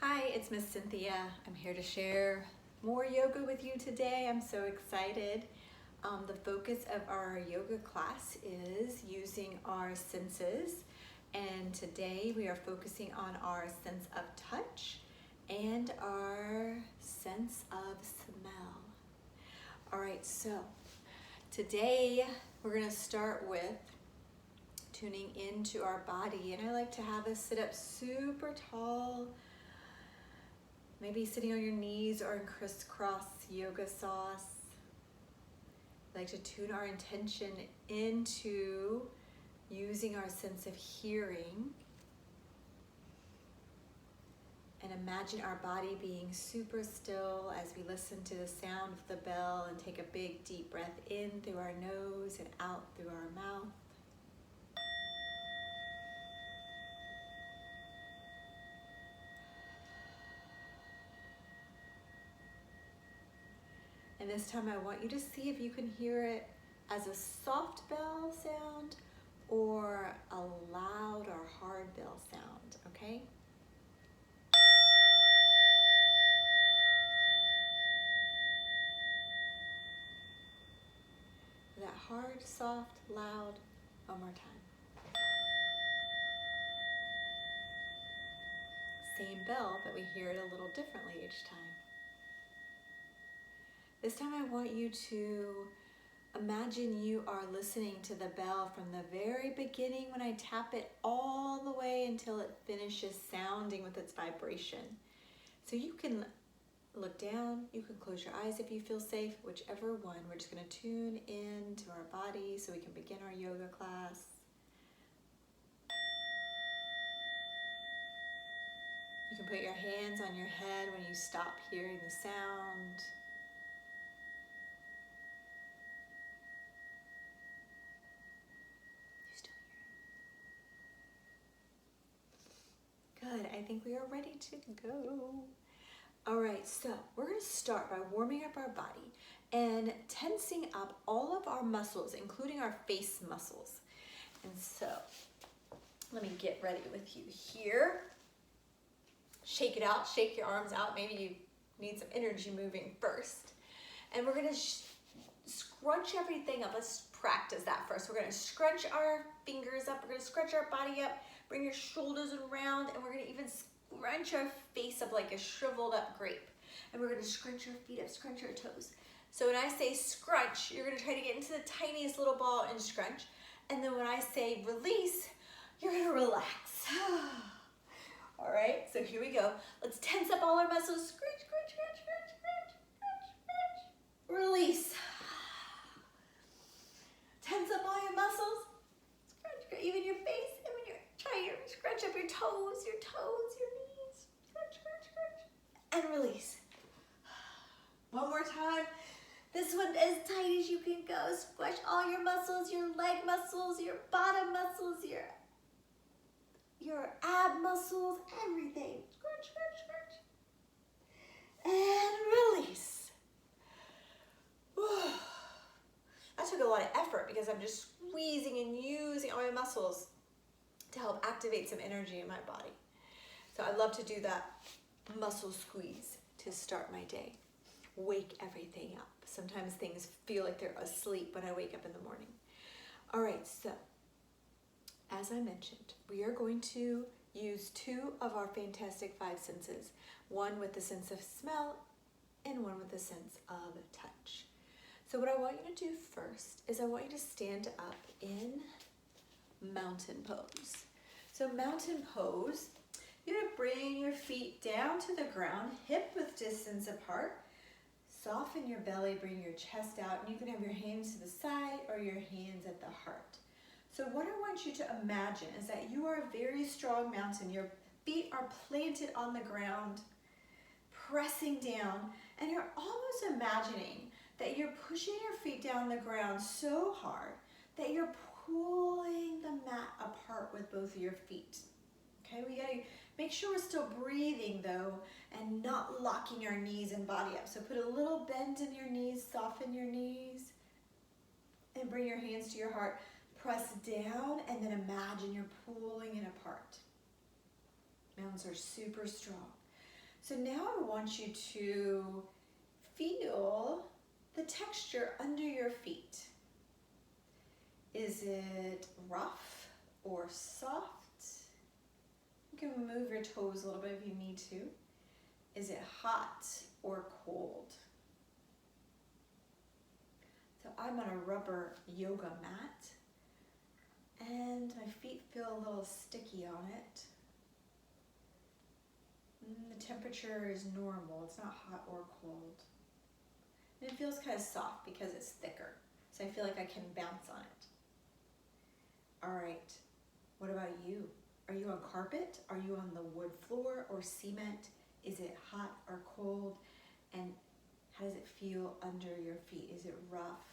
Hi, it's Miss Cynthia. I'm here to share more yoga with you today. I'm so excited. The focus of our yoga class is using our senses, and today we are focusing on our sense of touch and our sense of smell. All right, so today we're going to start with tuning into our body, and I like to have us sit up super tall. Maybe sitting on your knees or in crisscross yoga sauce. I like to tune our intention into using our sense of hearing. And imagine our body being super still as we listen to the sound of the bell and take a big deep breath in through our nose and out through our mouth. And this time I want you to see if you can hear it as a soft bell sound or a loud or hard bell sound, okay? That hard, soft, loud, one more time. Same bell, but we hear it a little differently each time. This time I want you to imagine you are listening to the bell from the very beginning when I tap it all the way until it finishes sounding with its vibration. So you can look down, you can close your eyes if you feel safe, whichever one. We're just going to tune into our body so we can begin our yoga class. You can put your hands on your head when you stop hearing the sound. You still hear it? Good, I think we are ready to go. All right, so we're gonna start by warming up our body and tensing up all of our muscles, including our face muscles. And so, let me get ready with you here. Shake it out, shake your arms out. Maybe you need some energy moving first. And we're gonna scrunch everything up. Let's practice that first. We're gonna scrunch our fingers up. We're gonna scrunch our body up. Bring your shoulders around, and we're gonna even scrunch our face up like a shriveled up grape. And we're gonna scrunch our feet up, scrunch our toes. So when I say scrunch, you're gonna try to get into the tiniest little ball and scrunch. And then when I say release, you're gonna relax. All right, so here we go. Let's tense up all our muscles. Scrunch, scrunch, scrunch, scrunch, scrunch, scrunch, scrunch. Release. Tense up all your muscles. Scrunch, even your face. And when you're trying to scrunch up your toes, your knees. Scrunch, scrunch, scrunch. And release. One more time. This one as tight as you can go. Squash all your muscles, your leg muscles, your bottom muscles, your ab muscles, everything. Scrunch, scrunch, scrunch. And release. That took a lot of effort because I'm just squeezing and using all my muscles to help activate some energy in my body. So I love to do that muscle squeeze to start my day. Wake everything up. Sometimes things feel like they're asleep when I wake up in the morning. All right, so as I mentioned, we are going to use two of our fantastic five senses, one with the sense of smell and one with the sense of touch. So what I want you to do first is I want you to stand up in mountain pose. So mountain pose, you're gonna bring your feet down to the ground, hip width distance apart. Soften your belly, bring your chest out, and you can have your hands to the side or your hands at the heart. So what I want you to imagine is that you are a very strong mountain. Your feet are planted on the ground, pressing down, and you're almost imagining that you're pushing your feet down the ground so hard that you're pulling the mat apart with both of your feet. Okay, we gotta make sure we're still breathing though and not locking our knees and body up. So put a little bend in your knees, soften your knees, and bring your hands to your heart. Press down and then imagine you're pulling it apart. Mountains are super strong. So now I want you to feel the texture under your feet. Is it rough or soft? You can move your toes a little bit if you need to. Is it hot or cold? So I'm on a rubber yoga mat and my feet feel a little sticky on it. The temperature is normal, it's not hot or cold. And it feels kind of soft because it's thicker, so I feel like I can bounce on it. All right, what about you? Are you on carpet? Are you on the wood floor or cement? Is it hot or cold? And how does it feel under your feet? Is it rough?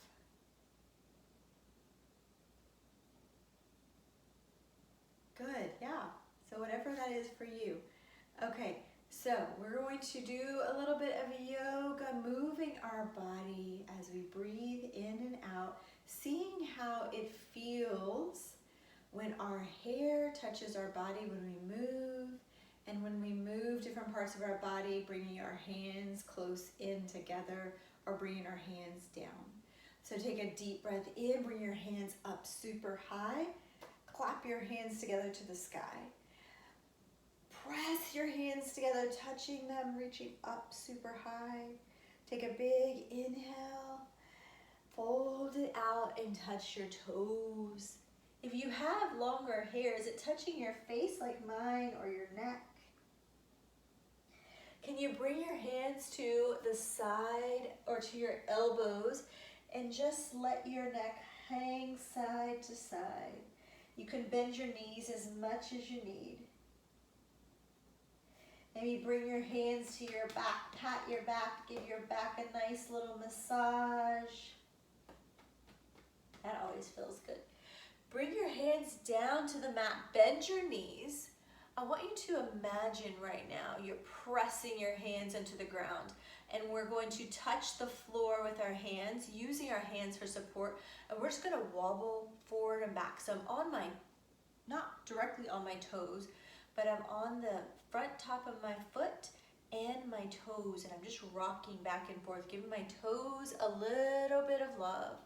Good, yeah. So whatever that is for you. Okay, so we're going to do a little bit of yoga, moving our body as we breathe in and out, seeing how it feels when our hair touches our body when we move, and when we move different parts of our body, bringing our hands close in together or bringing our hands down. So take a deep breath in, bring your hands up super high, clap your hands together to the sky. Press your hands together, touching them, reaching up super high. Take a big inhale, fold it out and touch your toes. If you have longer hair, is it touching your face like mine or your neck? Can you bring your hands to the side or to your elbows and just let your neck hang side to side? You can bend your knees as much as you need. Maybe bring your hands to your back, pat your back, give your back a nice little massage. That always feels good. Bring your hands down to the mat, bend your knees. I want you to imagine right now you're pressing your hands into the ground, and we're going to touch the floor with our hands, using our hands for support, and we're just gonna wobble forward and back. So I'm on my, not directly on my toes, but I'm on the front top of my foot and my toes, and I'm just rocking back and forth, giving my toes a little bit of love,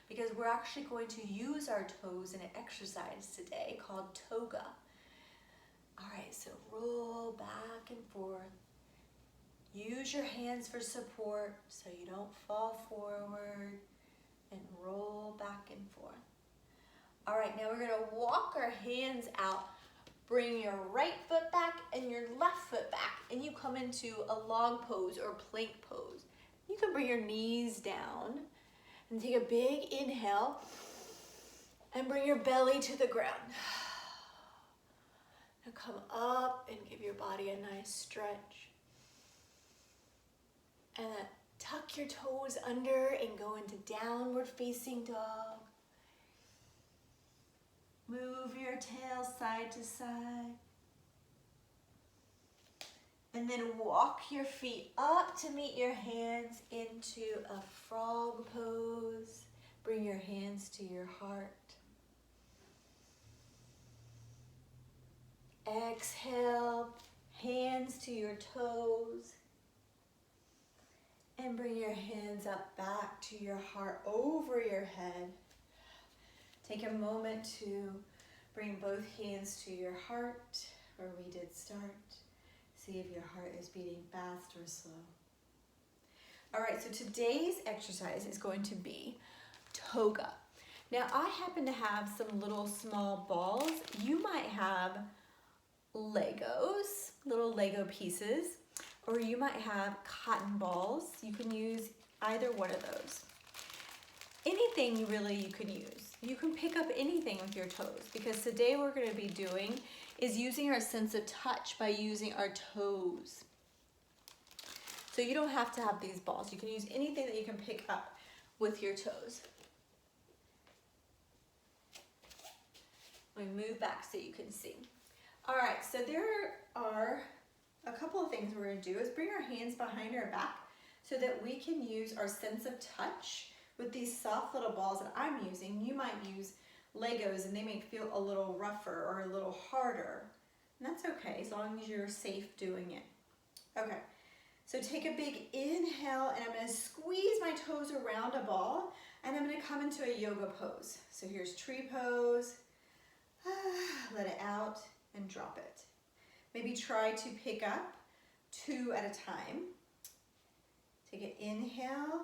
because we're actually going to use our toes in an exercise today called toga. All right, so roll back and forth. Use your hands for support so you don't fall forward, and roll back and forth. All right, now we're gonna walk our hands out. Bring your right foot back and your left foot back, and you come into a log pose or plank pose. You can bring your knees down and take a big inhale and bring your belly to the ground. Now come up and give your body a nice stretch. And then tuck your toes under and go into downward facing dog. Move your tail side to side. And then walk your feet up to meet your hands into a frog pose. Bring your hands to your heart. Exhale, hands to your toes. And bring your hands up back to your heart, over your head. Take a moment to bring both hands to your heart, where we did start. See if your heart is beating fast or slow. All right, so today's exercise is going to be toga. Now, I happen to have some little small balls. You might have Legos, little Lego pieces, or you might have cotton balls. You can use either one of those. Anything really you can use. You can pick up anything with your toes, because today we're going to be doing is using our sense of touch by using our toes. So you don't have to have these balls. You can use anything that you can pick up with your toes. Let me move back so you can see. All right, so there are a couple of things we're going to do is bring our hands behind our back so that we can use our sense of touch with these soft little balls that I'm using. You might use Legos and they may feel a little rougher or a little harder. And that's okay, as long as you're safe doing it. Okay, so take a big inhale, and I'm gonna squeeze my toes around a ball, and I'm gonna come into a yoga pose. So here's tree pose. Let it out and drop it. Maybe try to pick up 2 at a time. Take an inhale.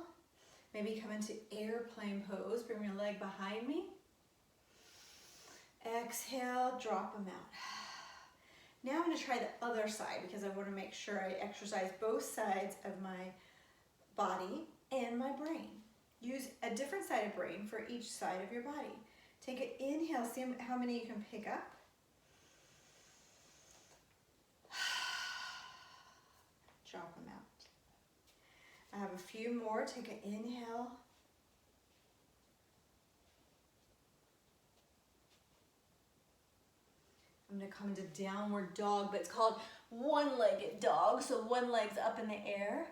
Maybe come into airplane pose. Bring your leg behind me. Exhale, drop them out. Now I'm going to try the other side because I want to make sure I exercise both sides of my body and my brain. Use a different side of brain for each side of your body. Take an inhale, see how many you can pick up. Drop them out. I have a few more. Take an inhale. I'm going to come into downward dog, but it's called one-legged dog. So one leg's up in the air.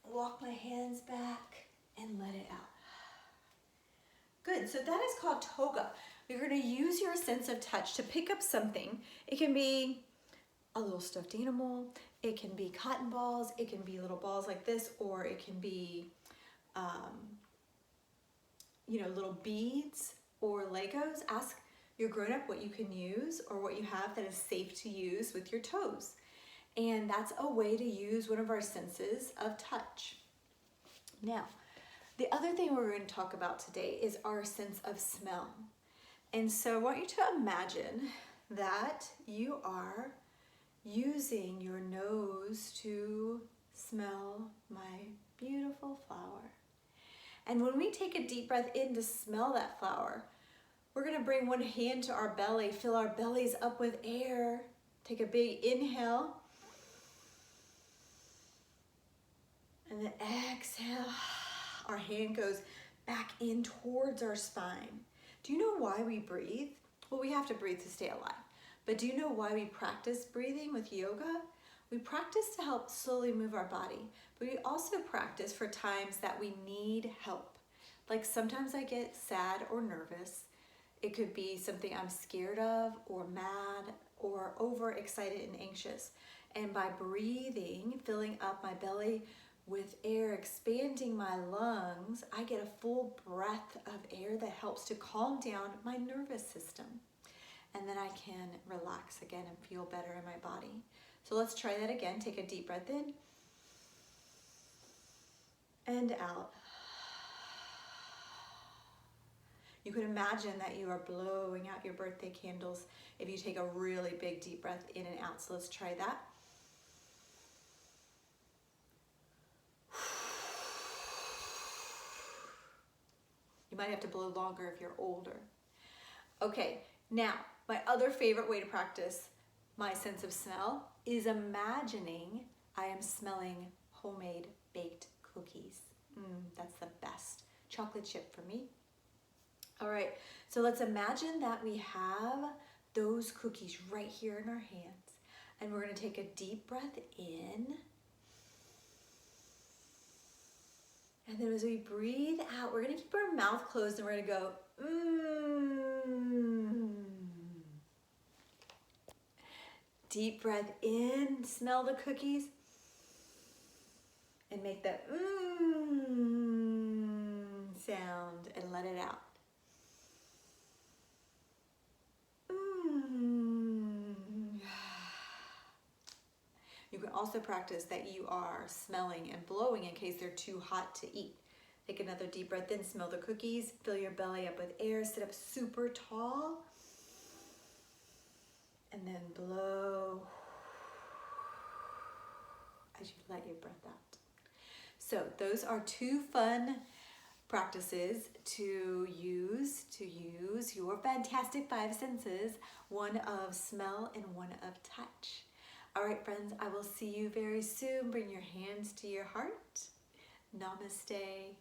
Walk my hands back and let it out. Good, so that is called toga. You're going to use your sense of touch to pick up something. It can be a little stuffed animal, it can be cotton balls, it can be little balls like this, or it can be, little beads or Legos. Ask your grown-up what you can use or what you have that is safe to use with your toes. And that's a way to use one of our senses of touch. Now, the other thing we're going to talk about today is our sense of smell. And so I want you to imagine that you are using your nose to smell my beautiful flower. And when we take a deep breath in to smell that flower, we're going to bring one hand to our belly, fill our bellies up with air. Take a big inhale. And then exhale. Our hand goes back in towards our spine. Do you know why we breathe? Well, we have to breathe to stay alive. But do you know why we practice breathing with yoga? We practice to help slowly move our body, but we also practice for times that we need help. Like sometimes I get sad or nervous. It could be something I'm scared of or mad or overexcited and anxious. And by breathing, filling up my belly with air, expanding my lungs, I get a full breath of air that helps to calm down my nervous system. And then I can relax again and feel better in my body. So let's try that again. Take a deep breath in and out. You can imagine that you are blowing out your birthday candles if you take a really big deep breath in and out. So let's try that. You might have to blow longer if you're older. Okay, now my other favorite way to practice my sense of smell is imagining I am smelling homemade baked cookies. That's the best. Chocolate chip for me. All right, so let's imagine that we have those cookies right here in our hands. And we're gonna take a deep breath in. And then as we breathe out, we're gonna keep our mouth closed and we're gonna go, Deep breath in, smell the cookies, and make that sound and let it out. You can also practice that you are smelling and blowing in case they're too hot to eat. Take another deep breath in, smell the cookies, fill your belly up with air, sit up super tall, and then blow as you let your breath out. So those are 2 fun practices to use your fantastic 5 senses, one of smell and one of touch. All right, friends, I will see you very soon. Bring your hands to your heart. Namaste.